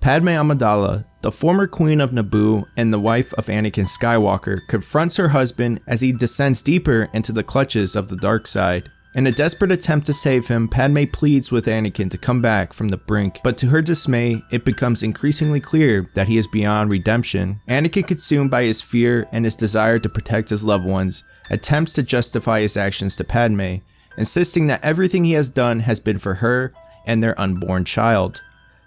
Padme Amidala, the former queen of Naboo and the wife of Anakin Skywalker, confronts her husband as he descends deeper into the clutches of the dark side. In a desperate attempt to save him, Padme pleads with Anakin to come back from the brink, but to her dismay, it becomes increasingly clear that he is beyond redemption. Anakin, consumed by his fear and his desire to protect his loved ones, attempts to justify his actions to Padme, insisting that everything he has done has been for her and their unborn child.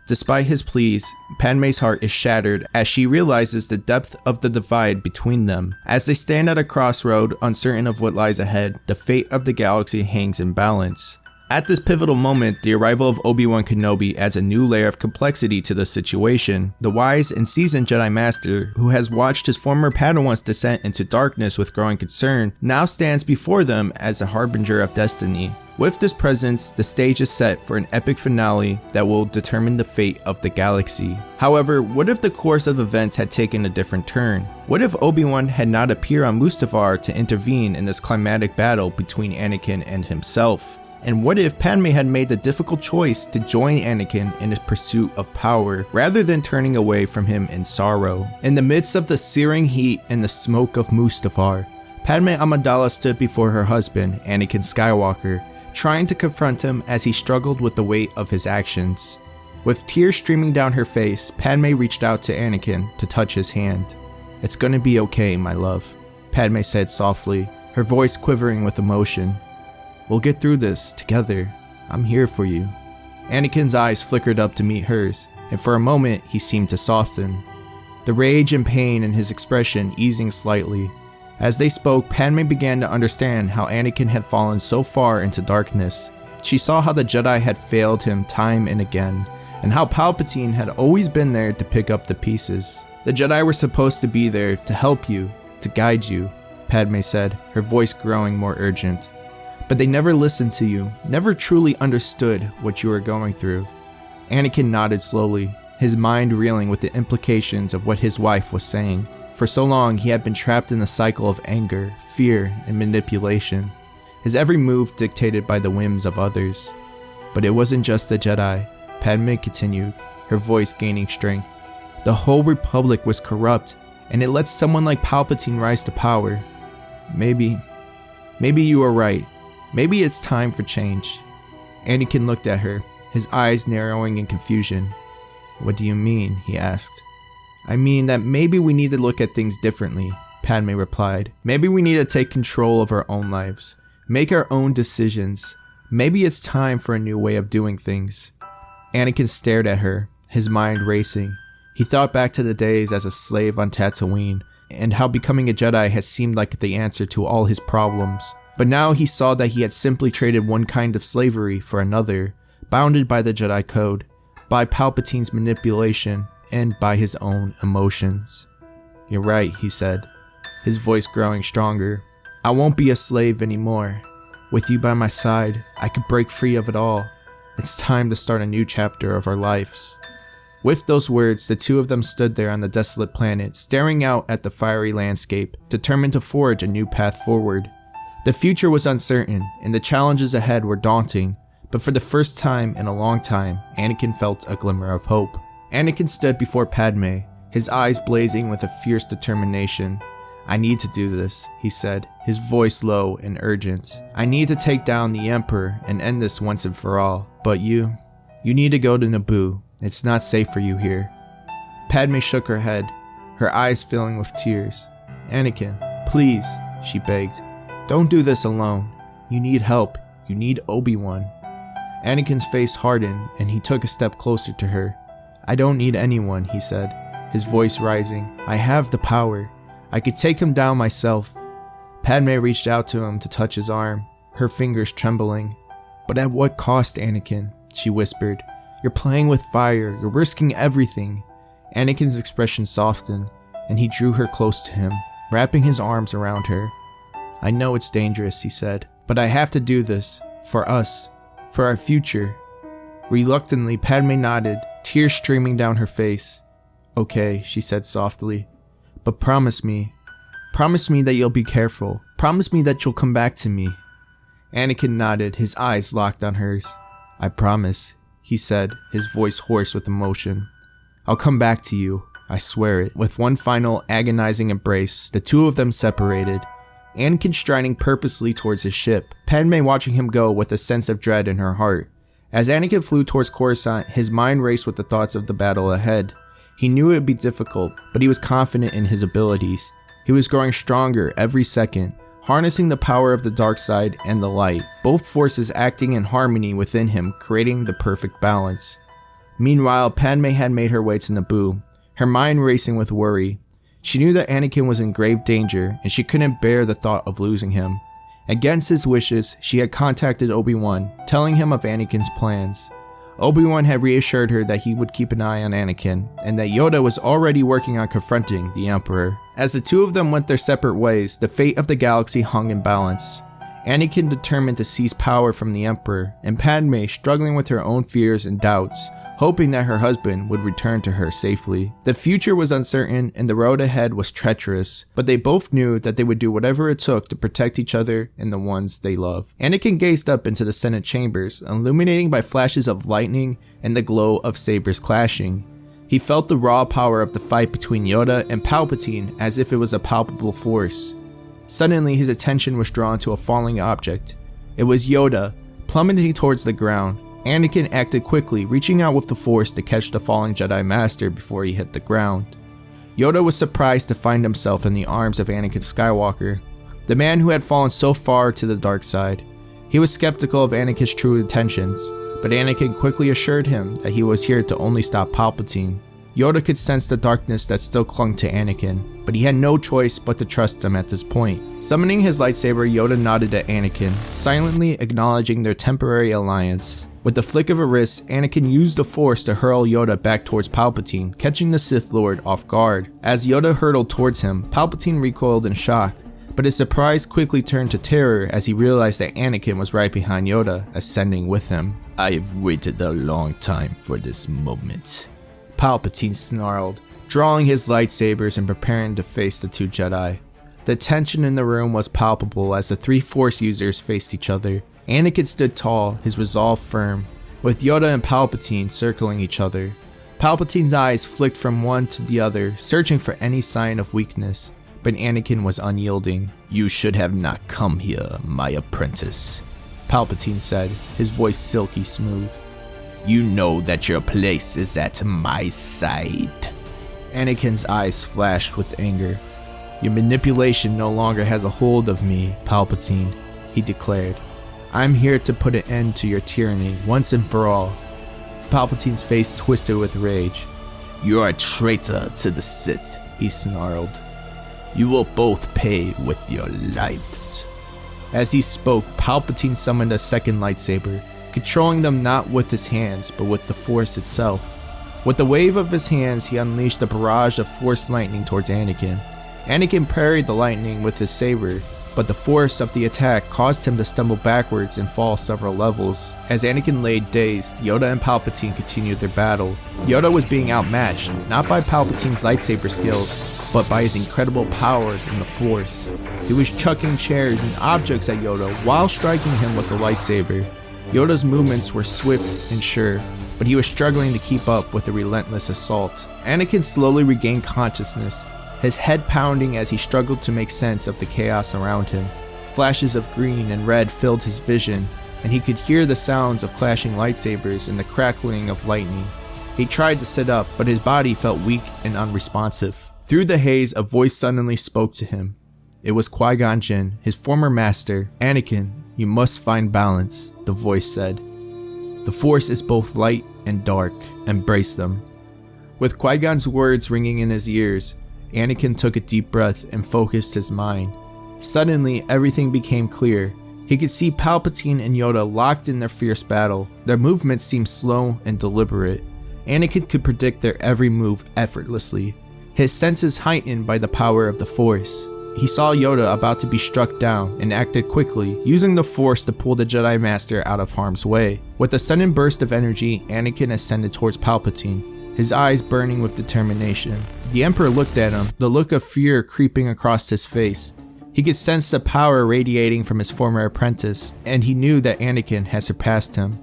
Despite his pleas, Padme's heart is shattered as she realizes the depth of the divide between them. As they stand at a crossroad, uncertain of what lies ahead, the fate of the galaxy hangs in balance. At this pivotal moment, the arrival of Obi Wan Kenobi adds a new layer of complexity to the situation. The wise and seasoned Jedi Master, who has watched his former Padawan's descent into darkness with growing concern, now stands before them as a harbinger of destiny. With this presence, the stage is set for an epic finale that will determine the fate of the galaxy. However, what if the course of events had taken a different turn? What if Obi-Wan had not appeared on Mustafar to intervene in this climatic battle between Anakin and himself? And what if Padme had made the difficult choice to join Anakin in his pursuit of power, rather than turning away from him in sorrow? In the midst of the searing heat and the smoke of Mustafar, Padme Amidala stood before her husband, Anakin Skywalker, trying to confront him as he struggled with the weight of his actions. With tears streaming down her face, Padme reached out to Anakin to touch his hand. "It's gonna be okay, my love," Padme said softly, her voice quivering with emotion. "We'll get through this together. I'm here for you." Anakin's eyes flickered up to meet hers, and for a moment he seemed to soften, the rage and pain in his expression easing slightly. As they spoke, Padme began to understand how Anakin had fallen so far into darkness. She saw how the Jedi had failed him time and again, and how Palpatine had always been there to pick up the pieces. "The Jedi were supposed to be there to help you, to guide you," Padme said, her voice growing more urgent. "But they never listened to you, never truly understood what you were going through." Anakin nodded slowly, his mind reeling with the implications of what his wife was saying. For so long, he had been trapped in the cycle of anger, fear, and manipulation, his every move dictated by the whims of others. "But it wasn't just the Jedi," Padme continued, her voice gaining strength. "The whole Republic was corrupt, and it let someone like Palpatine rise to power. Maybe you were right. Maybe it's time for change." Anakin looked at her, his eyes narrowing in confusion. "What do you mean?" he asked. "I mean that maybe we need to look at things differently," Padme replied. "Maybe we need to take control of our own lives, make our own decisions. Maybe it's time for a new way of doing things." Anakin stared at her, his mind racing. He thought back to the days as a slave on Tatooine, and how becoming a Jedi had seemed like the answer to all his problems. But now he saw that he had simply traded one kind of slavery for another, bounded by the Jedi Code, by Palpatine's manipulation, and by his own emotions. "You're right," he said, his voice growing stronger. "I won't be a slave anymore. With you by my side, I could break free of it all. It's time to start a new chapter of our lives." With those words, the two of them stood there on the desolate planet, staring out at the fiery landscape, determined to forge a new path forward. The future was uncertain, and the challenges ahead were daunting, but for the first time in a long time, Anakin felt a glimmer of hope. Anakin stood before Padme, his eyes blazing with a fierce determination. "I need to do this," he said, his voice low and urgent. "I need to take down the Emperor and end this once and for all. But you need to go to Naboo. It's not safe for you here." Padme shook her head, her eyes filling with tears. "Anakin, please," she begged. "Don't do this alone. You need help. You need Obi-Wan." Anakin's face hardened, and he took a step closer to her. "I don't need anyone," he said, his voice rising. "I have the power. I could take him down myself." Padme reached out to him to touch his arm, her fingers trembling. "But at what cost, Anakin?" she whispered. "You're playing with fire. You're risking everything." Anakin's expression softened, and he drew her close to him, wrapping his arms around her. "I know it's dangerous," he said, "but I have to do this. For us. For our future." Reluctantly, Padme nodded, tears streaming down her face. "Okay," she said softly, "but promise me that you'll be careful. Promise me that you'll come back to me." Anakin nodded, his eyes locked on hers. "I promise," he said, his voice hoarse with emotion. I'll come back to you, I swear it. With one final agonizing embrace, the two of them separated, Anakin striding purposely towards his ship, Padme watching him go with a sense of dread in her heart. As Anakin flew towards Coruscant, his mind raced with the thoughts of the battle ahead. He knew it would be difficult, but he was confident in his abilities. He was growing stronger every second, harnessing the power of the dark side and the light, both forces acting in harmony within him, creating the perfect balance. Meanwhile, Padme had made her way to Naboo, her mind racing with worry. She knew that Anakin was in grave danger, and she couldn't bear the thought of losing him. Against his wishes, she had contacted Obi Wan, telling him of Anakin's plans. Obi Wan had reassured her that he would keep an eye on Anakin, and that Yoda was already working on confronting the Emperor. As the two of them went their separate ways, the fate of the galaxy hung in balance. Anakin determined to seize power from the Emperor, and Padme struggling with her own fears and doubts, hoping that her husband would return to her safely. The future was uncertain and the road ahead was treacherous, but they both knew that they would do whatever it took to protect each other and the ones they love. Anakin gazed up into the Senate chambers, illuminating by flashes of lightning and the glow of sabers clashing. He felt the raw power of the fight between Yoda and Palpatine as if it was a palpable force. Suddenly, his attention was drawn to a falling object. It was Yoda, plummeting towards the ground. Anakin acted quickly, reaching out with the Force to catch the falling Jedi Master before he hit the ground. Yoda was surprised to find himself in the arms of Anakin Skywalker, the man who had fallen so far to the dark side. He was skeptical of Anakin's true intentions, but Anakin quickly assured him that he was here to only stop Palpatine. Yoda could sense the darkness that still clung to Anakin, but he had no choice but to trust him at this point. Summoning his lightsaber, Yoda nodded at Anakin, silently acknowledging their temporary alliance. With the flick of a wrist, Anakin used the Force to hurl Yoda back towards Palpatine, catching the Sith Lord off guard. As Yoda hurtled towards him, Palpatine recoiled in shock, but his surprise quickly turned to terror as he realized that Anakin was right behind Yoda, ascending with him. I have waited a long time for this moment, Palpatine snarled, drawing his lightsabers and preparing to face the two Jedi. The tension in the room was palpable as the three Force users faced each other. Anakin stood tall, his resolve firm, with Yoda and Palpatine circling each other. Palpatine's eyes flicked from one to the other, searching for any sign of weakness, but Anakin was unyielding. You should have not come here, my apprentice, Palpatine said, his voice silky smooth. You know that your place is at my side. Anakin's eyes flashed with anger. Your manipulation no longer has a hold of me, Palpatine, he declared. I'm here to put an end to your tyranny once and for all. Palpatine's face twisted with rage. You're a traitor to the Sith, he snarled. You will both pay with your lives. As he spoke, Palpatine summoned a second lightsaber, controlling them not with his hands, but with the Force itself. With the wave of his hands, he unleashed a barrage of Force lightning towards Anakin. Anakin parried the lightning with his saber, but the force of the attack caused him to stumble backwards and fall several levels. As Anakin lay dazed, Yoda and Palpatine continued their battle. Yoda was being outmatched, not by Palpatine's lightsaber skills, but by his incredible powers in the Force. He was chucking chairs and objects at Yoda while striking him with a lightsaber. Yoda's movements were swift and sure, but he was struggling to keep up with the relentless assault. Anakin slowly regained consciousness, his head pounding as he struggled to make sense of the chaos around him. Flashes of green and red filled his vision, and he could hear the sounds of clashing lightsabers and the crackling of lightning. He tried to sit up, but his body felt weak and unresponsive. Through the haze, a voice suddenly spoke to him. It was Qui-Gon Jinn, his former master. Anakin, you must find balance, the voice said. The Force is both light and dark. Embrace them. With Qui-Gon's words ringing in his ears, Anakin took a deep breath and focused his mind. Suddenly, everything became clear. He could see Palpatine and Yoda locked in their fierce battle. Their movements seemed slow and deliberate. Anakin could predict their every move effortlessly, his senses heightened by the power of the Force. He saw Yoda about to be struck down and acted quickly, using the Force to pull the Jedi Master out of harm's way. With a sudden burst of energy, Anakin ascended towards Palpatine, his eyes burning with determination. The Emperor looked at him, the look of fear creeping across his face. He could sense the power radiating from his former apprentice, and he knew that Anakin had surpassed him.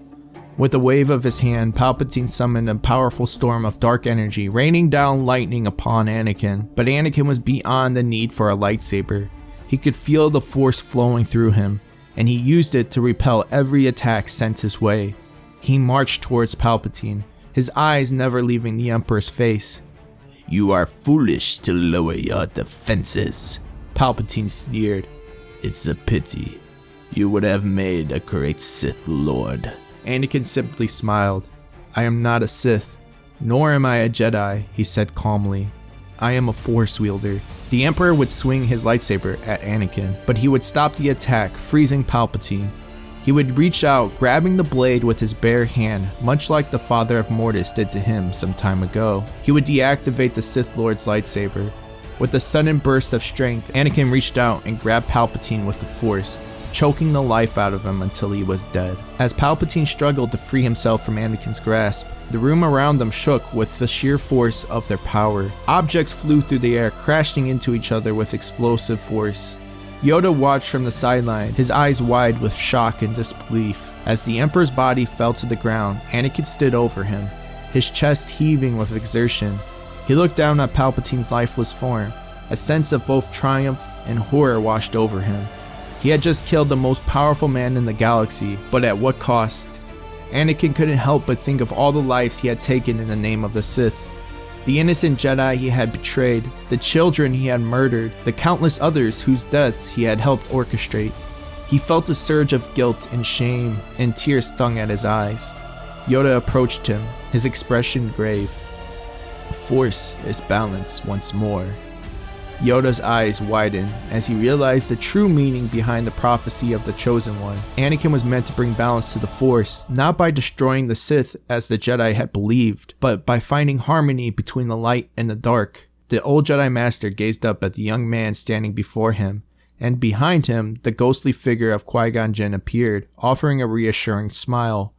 With a wave of his hand, Palpatine summoned a powerful storm of dark energy, raining down lightning upon Anakin. But Anakin was beyond the need for a lightsaber. He could feel the force flowing through him, and he used it to repel every attack sent his way. He marched towards Palpatine, his eyes never leaving the Emperor's face. You are foolish to lower your defenses, Palpatine sneered. It's a pity. You would have made a great Sith Lord. Anakin simply smiled. I am not a Sith, nor am I a Jedi, he said calmly. I am a force wielder. The Emperor would swing his lightsaber at Anakin, but he would stop the attack, freezing Palpatine. He would reach out, grabbing the blade with his bare hand, much like the Father of Mortis did to him some time ago. He would deactivate the Sith Lord's lightsaber. With a sudden burst of strength, Anakin reached out and grabbed Palpatine with the Force, choking the life out of him until he was dead. As Palpatine struggled to free himself from Anakin's grasp, the room around them shook with the sheer force of their power. Objects flew through the air, crashing into each other with explosive force. Yoda watched from the sideline, his eyes wide with shock and disbelief. As the Emperor's body fell to the ground, Anakin stood over him, his chest heaving with exertion. He looked down at Palpatine's lifeless form. A sense of both triumph and horror washed over him. He had just killed the most powerful man in the galaxy, but at what cost? Anakin couldn't help but think of all the lives he had taken in the name of the Sith. The innocent Jedi he had betrayed, the children he had murdered, the countless others whose deaths he had helped orchestrate. He felt a surge of guilt and shame, and tears stung at his eyes. Yoda approached him, his expression grave. The Force is balanced once more. Yoda's eyes widened as he realized the true meaning behind the prophecy of the Chosen One. Anakin was meant to bring balance to the Force, not by destroying the Sith as the Jedi had believed, but by finding harmony between the light and the dark. The old Jedi Master gazed up at the young man standing before him, and behind him, the ghostly figure of Qui-Gon Jinn appeared, offering a reassuring smile.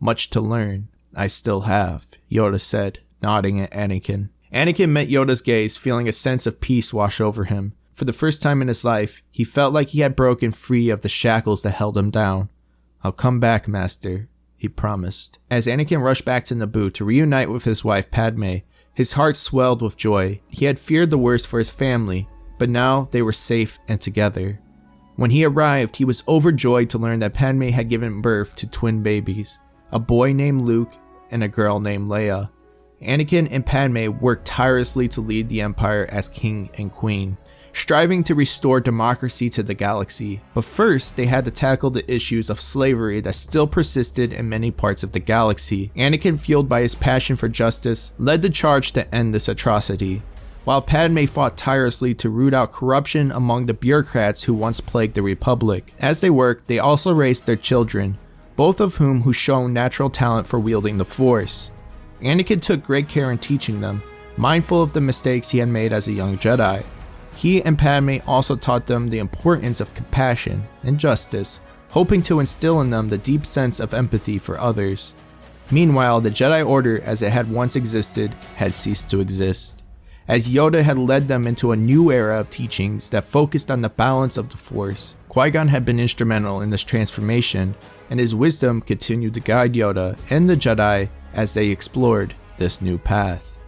Much to learn, I still have, Yoda said, nodding at Anakin. Anakin met Yoda's gaze, feeling a sense of peace wash over him. For the first time in his life, he felt like he had broken free of the shackles that held him down. I'll come back, Master, he promised. As Anakin rushed back to Naboo to reunite with his wife Padme, his heart swelled with joy. He had feared the worst for his family, but now they were safe and together. When he arrived, he was overjoyed to learn that Padme had given birth to twin babies, a boy named Luke and a girl named Leia. Anakin and Padme worked tirelessly to lead the Empire as king and queen, striving to restore democracy to the galaxy. But first, they had to tackle the issues of slavery that still persisted in many parts of the galaxy. Anakin, fueled by his passion for justice, led the charge to end this atrocity, while Padme fought tirelessly to root out corruption among the bureaucrats who once plagued the Republic. As they worked, they also raised their children, both of whom shown natural talent for wielding the Force. Anakin took great care in teaching them, mindful of the mistakes he had made as a young Jedi. He and Padme also taught them the importance of compassion and justice, hoping to instill in them the deep sense of empathy for others. Meanwhile, the Jedi Order as it had once existed had ceased to exist, as Yoda had led them into a new era of teachings that focused on the balance of the Force. Qui-Gon had been instrumental in this transformation, and his wisdom continued to guide Yoda and the Jedi as they explored this new path.